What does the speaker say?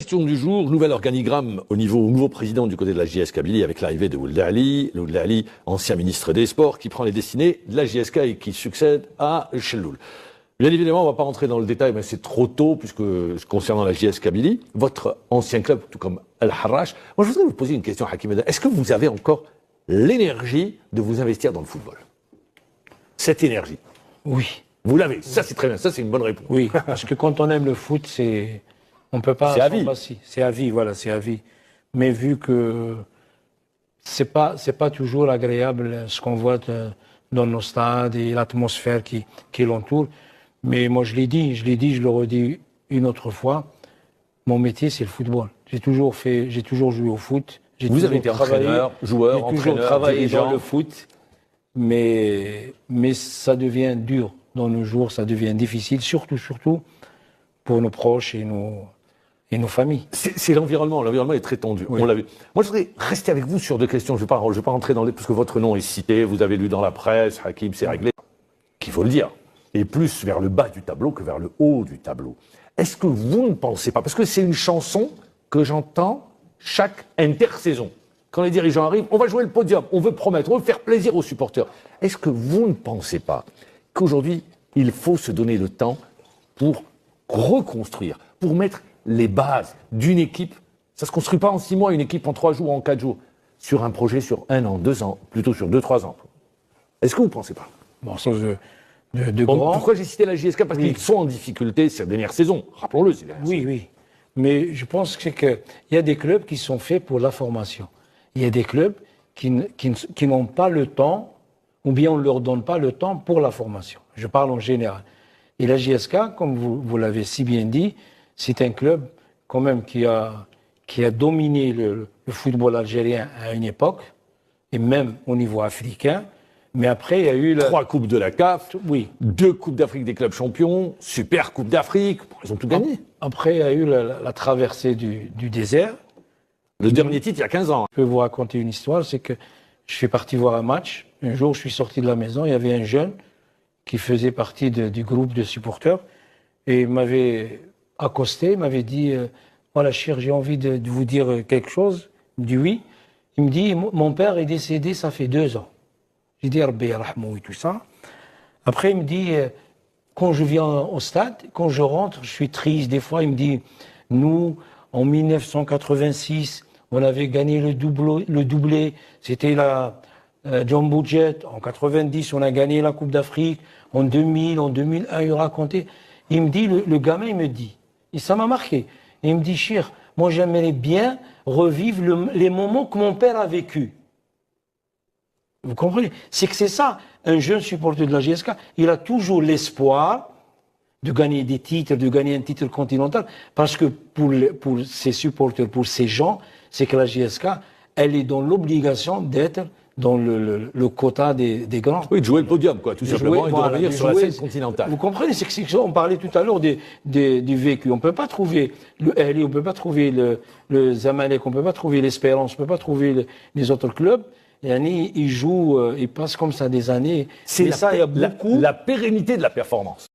Question du jour, nouvel organigramme au nouveau président du côté de la JS Kabylie avec l'arrivée de Ould Ali, ancien ministre des Sports, qui prend les destinées de la JSK et qui succède à Chelloul. Bien évidemment, on ne va pas rentrer dans le détail, mais c'est trop tôt, puisque concernant la JS Kabylie, votre ancien club, tout comme Al-Harrach, moi je voudrais vous poser une question, Hakim Eda. Est-ce que vous avez encore l'énergie de vous investir dans le football? Cette énergie? Oui. Vous l'avez, ça c'est très bien, ça c'est une bonne réponse. Oui, parce que quand on aime le foot, on peut pas. C'est à vie. C'est à vie, voilà, c'est à vie. Mais vu que c'est pas toujours agréable ce qu'on voit dans nos stades et l'atmosphère qui l'entoure. Mais moi je l'ai dit, je le redis une autre fois. Mon métier c'est le football. J'ai toujours joué au foot. Vous avez été entraîneur, joueur, entraîneur, j'ai toujours travaillé dirigeant. dans le foot, mais ça devient dur dans nos jours, ça devient difficile, surtout pour nos proches et nos familles. C'est l'environnement. L'environnement est très tendu. Oui. On l'a vu. Moi, je voudrais rester avec vous sur deux questions. Je ne vais pas rentrer dans les... Parce que votre nom est cité, vous avez lu dans la presse, Hakim, c'est réglé. Qu'il faut le dire. Et plus vers le bas du tableau que vers le haut du tableau. Est-ce que vous ne pensez pas, parce que c'est une chanson que j'entends chaque intersaison. Quand les dirigeants arrivent, on va jouer le podium, on veut promettre, on veut faire plaisir aux supporters. Est-ce que vous ne pensez pas qu'aujourd'hui, il faut se donner le temps pour reconstruire, pour mettre les bases d'une équipe? Ça ne se construit pas en 6 mois, une équipe en 3 jours, en 4 jours. Sur un projet sur 1 an, 2 ans, plutôt sur 2-3 ans. Est-ce que vous ne pensez pas? Bon, ça, grand... Pourquoi j'ai cité la JSK? Parce qu'ils sont en difficulté cette dernière saison. Rappelons-le. Oui. Mais je pense qu'il y a des clubs qui sont faits pour la formation. Il y a des clubs qui n'ont pas le temps, ou bien on ne leur donne pas le temps pour la formation. Je parle en général. Et la JSK, comme vous l'avez si bien dit, c'est un club quand même qui a dominé le football algérien à une époque, et même au niveau africain. Mais après, il y a eu 3 coupes de la CAF, oui. 2 coupes d'Afrique des clubs champions, super coupe d'Afrique, ils ont tout gagné. Après, il y a eu la traversée du désert. Le dernier titre, il y a 15 ans. Je peux vous raconter une histoire, c'est que je suis parti voir un match. Un jour, je suis sorti de la maison, il y avait un jeune qui faisait partie du groupe de supporters et il m'avait accosté, il m'avait dit voilà, Chir, j'ai envie de vous dire quelque chose. Il me dit oui. Il me dit mon père est décédé, ça fait 2 ans. J'ai dit Rabbi yarhamou et tout ça. Après, il me dit quand je viens au stade, quand je rentre, je suis triste. Des fois, il me dit nous, en 1986, on avait gagné le doublé. C'était la John Budget. En 90, on a gagné la Coupe d'Afrique. En 2000, en 2001, il racontait. Il me dit, le gamin, il me dit, et ça m'a marqué. Il me dit, Chir, moi j'aimerais bien revivre les moments que mon père a vécu. Vous comprenez? C'est que c'est ça. Un jeune supporter de la JSK, il a toujours l'espoir de gagner des titres, de gagner un titre continental, parce que pour ces supporters, pour ces gens, c'est que la JSK, elle est dans l'obligation d'être dans le quota des grands. Oui, de jouer le podium, quoi, tout simplement, et de revenir sur la scène continentale. Vous comprenez, c'est que on parlait tout à l'heure du vécu. On peut pas trouver le Ahly, on peut pas trouver le Zamalek, on peut pas trouver l'Espérance, on peut pas trouver les autres clubs. Ils jouent, ils passent comme ça des années. C'est ça, il y a beaucoup. La pérennité de la performance.